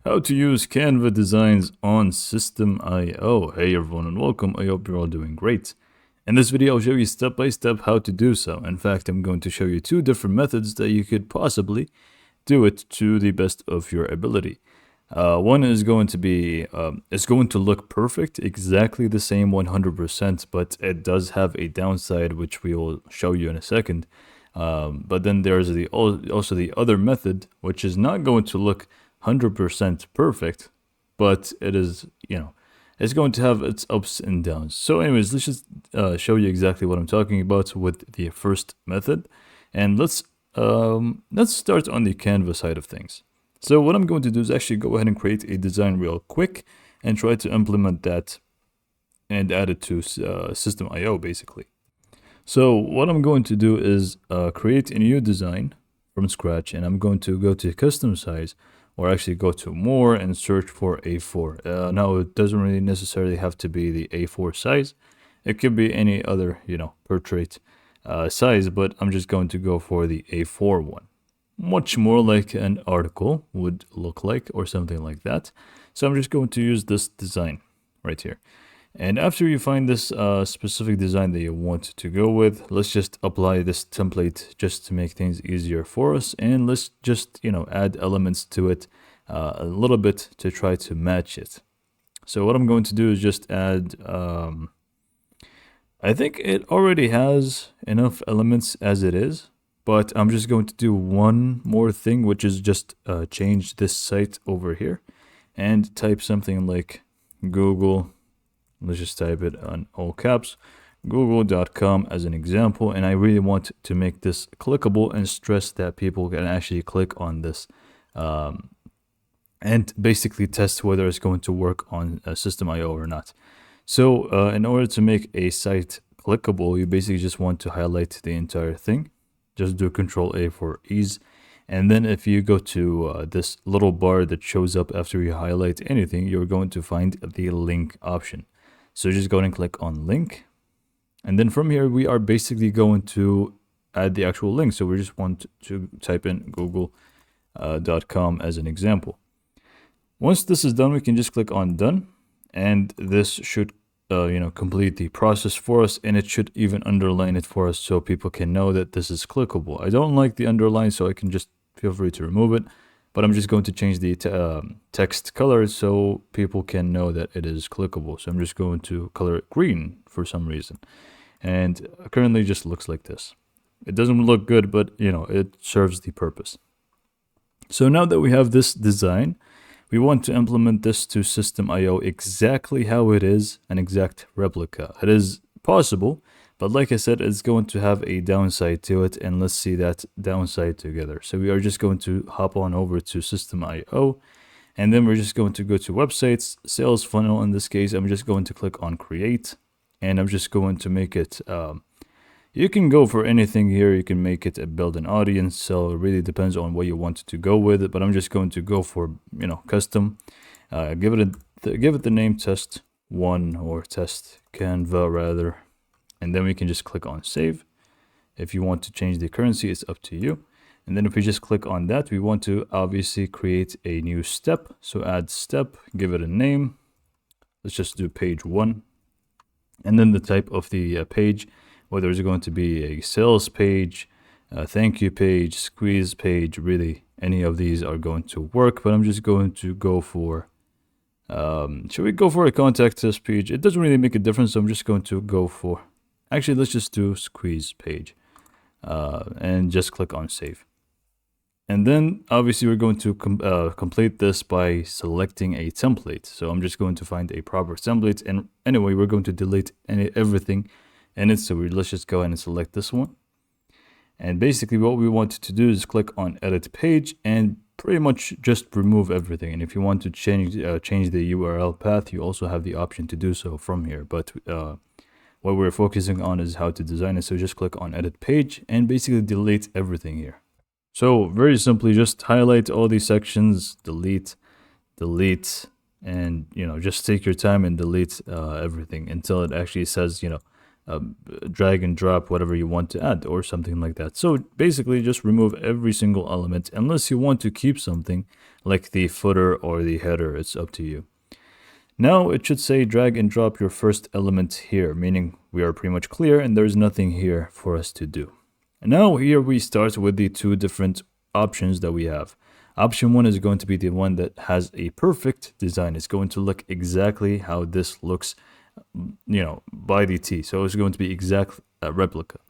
How to use Canva designs on System IO. Hey everyone and welcome. I hope you're all doing great. In this video I'll show you step by step how to do so. In fact, I'm going to show you two different methods that you could possibly do it to the best of your ability. One is going to be, it's going to look perfect, exactly the same 100%, but it does have a downside which we will show you in a second. But then there's also the other method, which is not going to look 100% perfect, but it is, it's going to have its ups and downs. So anyways, let's just show you exactly what I'm talking about with the first method. And let's start on the Canva side of things. So what I'm going to do is actually go ahead and create a design real quick and try to implement that and add it to System IO basically. So what I'm going to do is create a new design from scratch, and I'm going to go to custom size, or actually go to more and search for A4. Now it doesn't really necessarily have to be the A4 size. It could be any other, portrait size, but I'm just going to go for the A4 one. Much more like an article would look like, or something like that. So I'm just going to use this design right here. And after you find this specific design that you want to go with, let's just apply this template just to make things easier for us. And let's just, add elements to it a little bit to try to match it. So what I'm going to do is just add, I think it already has enough elements as it is, but I'm just going to do one more thing, which is just change this site over here and type something like Google. Let's just type it on all caps, google.com as an example. And I really want to make this clickable and stress that people can actually click on this and basically test whether it's going to work on System IO or not. So in order to make a site clickable, you basically just want to highlight the entire thing. Just do Control A for ease. And then if you go to this little bar that shows up after you highlight anything, you're going to find the link option. So just go ahead and click on link. And then from here, we are basically going to add the actual link. So we just want to type in google.com as an example. Once this is done, we can just click on done. And this should, complete the process for us. And it should even underline it for us so people can know that this is clickable. I don't like the underline, so I can just feel free to remove it. But I'm just going to change the text color so people can know that it is clickable. So I'm just going to color it green for some reason. And currently it just looks like this. It doesn't look good, but it serves the purpose. So now that we have this design, we want to implement this to System IO exactly how it is, an exact replica. It is possible, but like I said, it's going to have a downside to it, and let's see that downside together. So we are just going to hop on over to System IO, and then we're just going to go to websites, sales funnel. In this case, I'm just going to click on create, and I'm just going to make it, you can go for anything here. You can make it a build an audience, so it really depends on what you want to go with it, but I'm just going to go for, custom. Give it the name test 1 or test Canva rather. And then we can just click on save. If you want to change the currency, it's up to you. And then if we just click on that, we want to obviously create a new step. So add step, give it a name. Let's just do page 1. And then the type of the page, whether it's going to be a sales page, a thank you page, squeeze page, really any of these are going to work. But I'm just going to go for, should we go for a contact us page? It doesn't really make a difference. So I'm just going to go for, actually, let's just do squeeze page and just click on save. And then obviously we're going to complete this by selecting a template. So I'm just going to find a proper template. And anyway, we're going to delete everything in it. So let's just go ahead and select this one. And basically what we want to do is click on edit page and pretty much just remove everything. And if you want to change the URL path, you also have the option to do so from here. But what we're focusing on is how to design it. So just click on edit page and basically delete everything here. So very simply, just highlight all these sections, delete, and just take your time and delete everything until it actually says drag and drop whatever you want to add or something like that. So basically just remove every single element unless you want to keep something like the footer or the header. It's up to you. Now it should say drag and drop your first element here, meaning we are pretty much clear and there's nothing here for us to do. And now here we start with the two different options that we have. Option 1 is going to be the one that has a perfect design. It's going to look exactly how this looks, by the T. So it's going to be exact replica.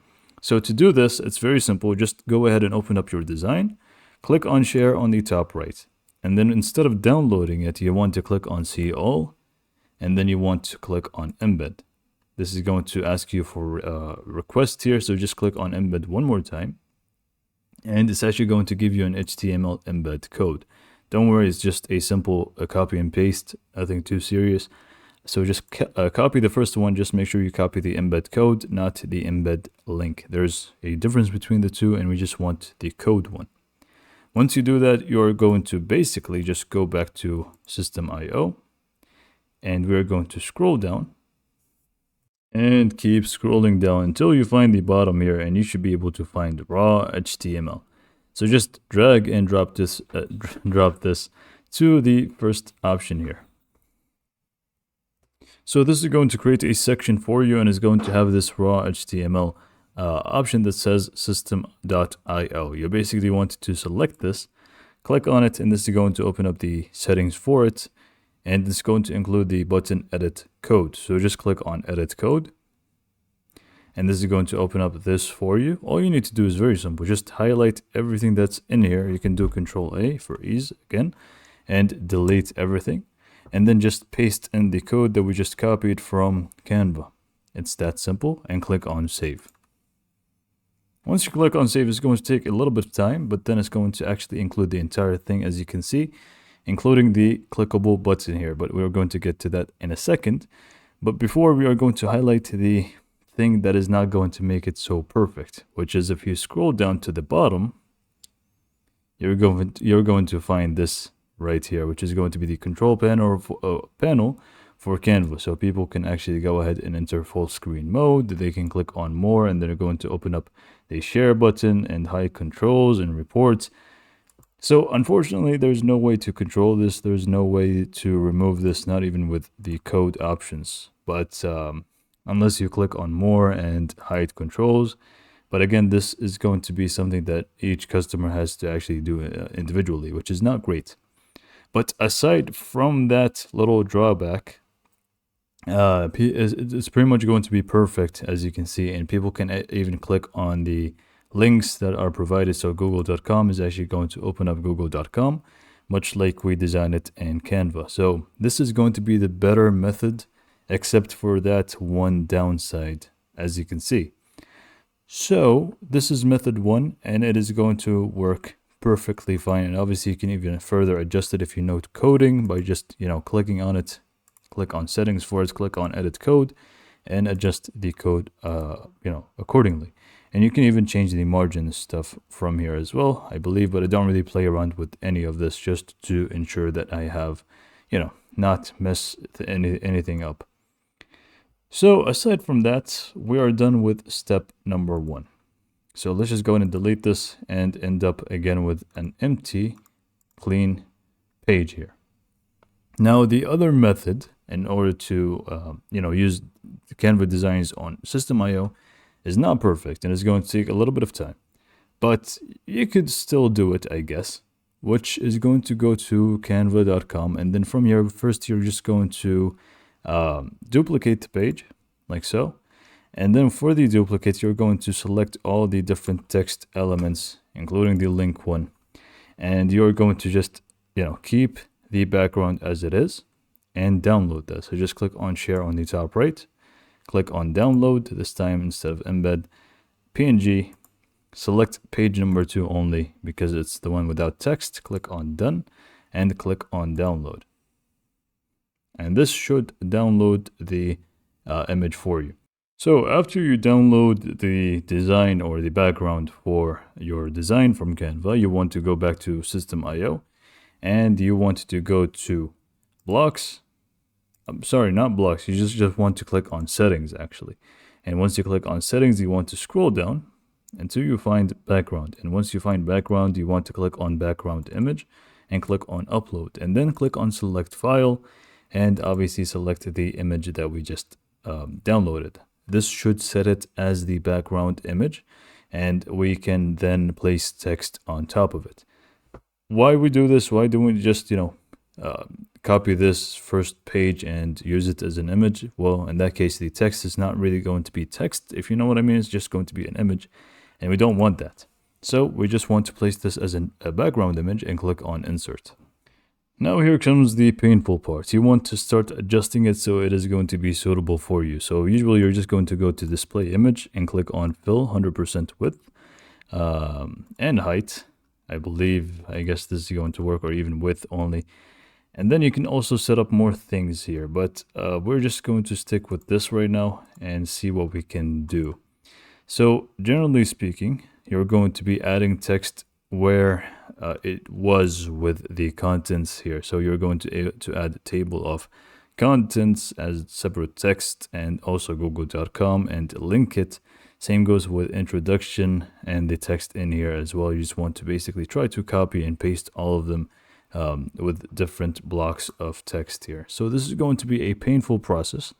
So to do this, it's very simple. Just go ahead and open up your design, click on share on the top right. And then instead of downloading it, you want to click on see all, and then you want to click on embed. This is going to ask you for request here. So just click on embed one more time. And it's actually going to give you an HTML embed code. Don't worry, it's just a simple copy and paste, nothing too serious. So just copy the first one, just make sure you copy the embed code, not the embed link. There's a difference between the two and we just want the code one. Once you do that, you're going to basically just go back to System IO and we're going to scroll down and keep scrolling down until you find the bottom here and you should be able to find raw HTML. So just drag and drop this to the first option here. So this is going to create a section for you and is going to have this raw HTML option that says system.io. You basically want to select this, click on it, and this is going to open up the settings for it. And it's going to include the button edit code. So just click on edit code. And this is going to open up this for you. All you need to do is very simple. Just highlight everything that's in here. You can do Control A for ease again and delete everything. And then just paste in the code that we just copied from Canva. It's that simple, and click on save. Once you click on save, it's going to take a little bit of time, but then it's going to actually include the entire thing, as you can see, including the clickable button here, but we're going to get to that in a second. But before, we are going to highlight the thing that is not going to make it so perfect, which is if you scroll down to the bottom, you're going to find this right here, which is going to be the control panel for Canva. So people can actually go ahead and enter full screen mode. They can click on more and they're going to open up the share button and hide controls and reports. So unfortunately, there's no way to control this. There's no way to remove this, not even with the code options. But unless you click on more and hide controls. But again, this is going to be something that each customer has to actually do individually, which is not great. But aside from that little drawback, it's pretty much going to be perfect, as you can see, and people can even click on the links that are provided. So google.com is actually going to open up google.com, much like we designed it in Canva. So this is going to be the better method, except for that one downside, as you can see. So this is method 1, and it is going to work perfectly fine. And obviously you can even further adjust it if you know coding by just clicking on it, click on settings for it, click on edit code, and adjust the code accordingly. And you can even change the margin stuff from here as well, I believe, but I don't really play around with any of this just to ensure that I have not mess anything up. So aside from that, we are done with step number 1. So let's just go ahead and delete this and end up again with an empty, clean page here. Now the other method, in order to use the Canva designs on System IO, is not perfect and it's going to take a little bit of time. But you could still do it, I guess, which is going to go to canva.com, and then from here, first you're just going to duplicate the page like so. And then for the duplicate, you're going to select all the different text elements, including the link one. And you're going to just, keep the background as it is and download that. So just click on share on the top right, click on download, this time instead of embed, PNG, select page number 2 only because it's the one without text, click on done and click on download. And this should download the image for you. So after you download the design or the background for your design from Canva, you want to go back to System IO and you want to go to blocks. I'm sorry, not blocks. You just want to click on settings actually. And once you click on settings, you want to scroll down until you find background. And once you find background, you want to click on background image and click on upload, and then click on select file, and obviously select the image that we just downloaded. This should set it as the background image, and we can then place text on top of it. Why we do this? Why don't we just, copy this first page and use it as an image? Well, in that case, the text is not really going to be text, if you know what I mean. It's just going to be an image, and we don't want that. So we just want to place this as a background image and click on insert. Now here comes the painful part. You want to start adjusting it so it is going to be suitable for you. So usually you're just going to go to display image and click on fill 100% width and height. I guess this is going to work, or even width only. And then you can also set up more things here, but we're just going to stick with this right now and see what we can do. So generally speaking, you're going to be adding text where it was with the contents here. So you're going to add a table of contents as separate text, and also google.com, and link it. Same goes with introduction and the text in here as well. You just want to basically try to copy and paste all of them with different blocks of text here. So this is going to be a painful process.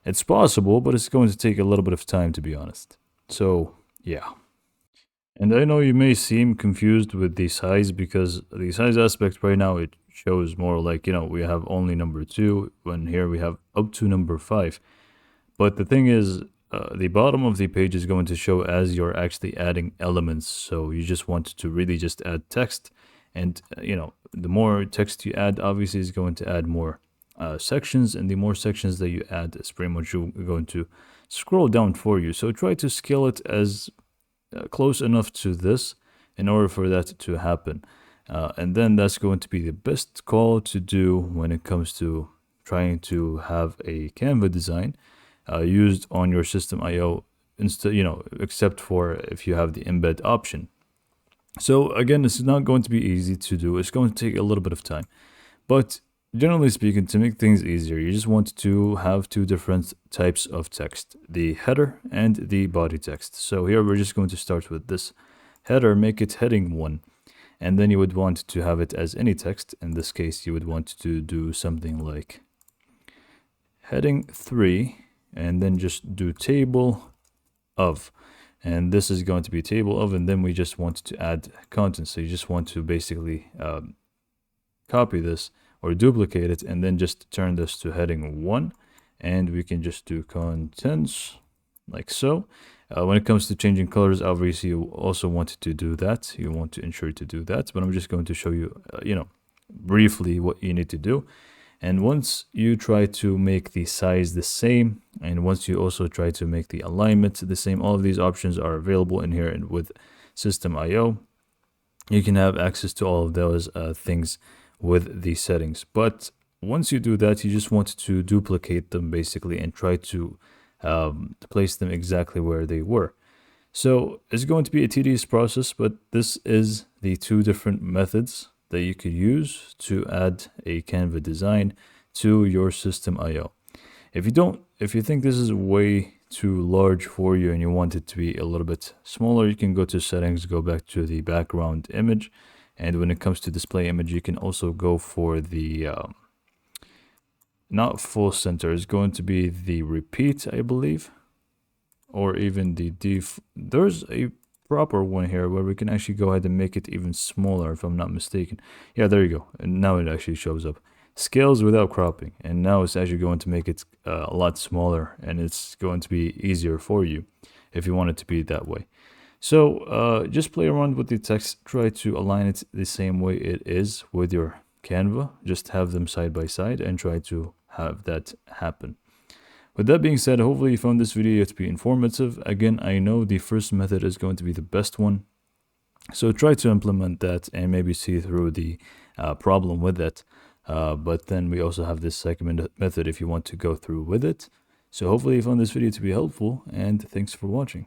It's possible, but it's going to take a little bit of time, to be honest. So yeah. And I know you may seem confused with the size, because the size aspect right now, it shows more like, we have only number 2, when here we have up to number 5. But the thing is, the bottom of the page is going to show as you're actually adding elements. So you just want to really just add text. And, the more text you add, obviously, is going to add more sections. And the more sections that you add, is pretty much going to scroll down for you. So try to scale it as close enough to this in order for that to happen. And then that's going to be the best call to do when it comes to trying to have a Canva design used on your system IO, instead, except for if you have the embed option. So again, this is not going to be easy to do. It's going to take a little bit of time, but generally speaking, to make things easier, you just want to have 2 different types of text, the header and the body text. So here we're just going to start with this header, make it heading 1. And then you would want to have it as any text. In this case, you would want to do something like heading 3, and then just do table of. And this is going to be table of, and then we just want to add content. So you just want to basically copy this or duplicate it, and then just turn this to heading 1, and we can just do contents like so. When it comes to changing colors, obviously you also want to do that. You want to ensure to do that, but I'm just going to show you, briefly what you need to do. And once you try to make the size the same, and once you also try to make the alignment the same, all of these options are available in here, and with System IO, you can have access to all of those things with the settings. But once you do that, you just want to duplicate them basically and try to place them exactly where they were. So it's going to be a tedious process, but this is the 2 different methods that you could use to add a Canva design to your System IO. If you think this is way too large for you and you want it to be a little bit smaller, you can go to settings, go back to the background image. And when it comes to display image, you can also go for the, not full center, it's going to be the repeat, I believe. Or even the there's a proper one here where we can actually go ahead and make it even smaller, if I'm not mistaken. Yeah, there you go. And now it actually shows up. Scales without cropping. And now it's actually going to make it a lot smaller, and it's going to be easier for you if you want it to be that way. So just play around with the text, try to align it the same way it is with your Canva. Just have them side by side and try to have that happen. With that being said, hopefully you found this video to be informative. Again, I know the first method is going to be the best one, so try to implement that and maybe see through the problem with it. But then we also have this second method if you want to go through with it. So hopefully you found this video to be helpful, and thanks for watching.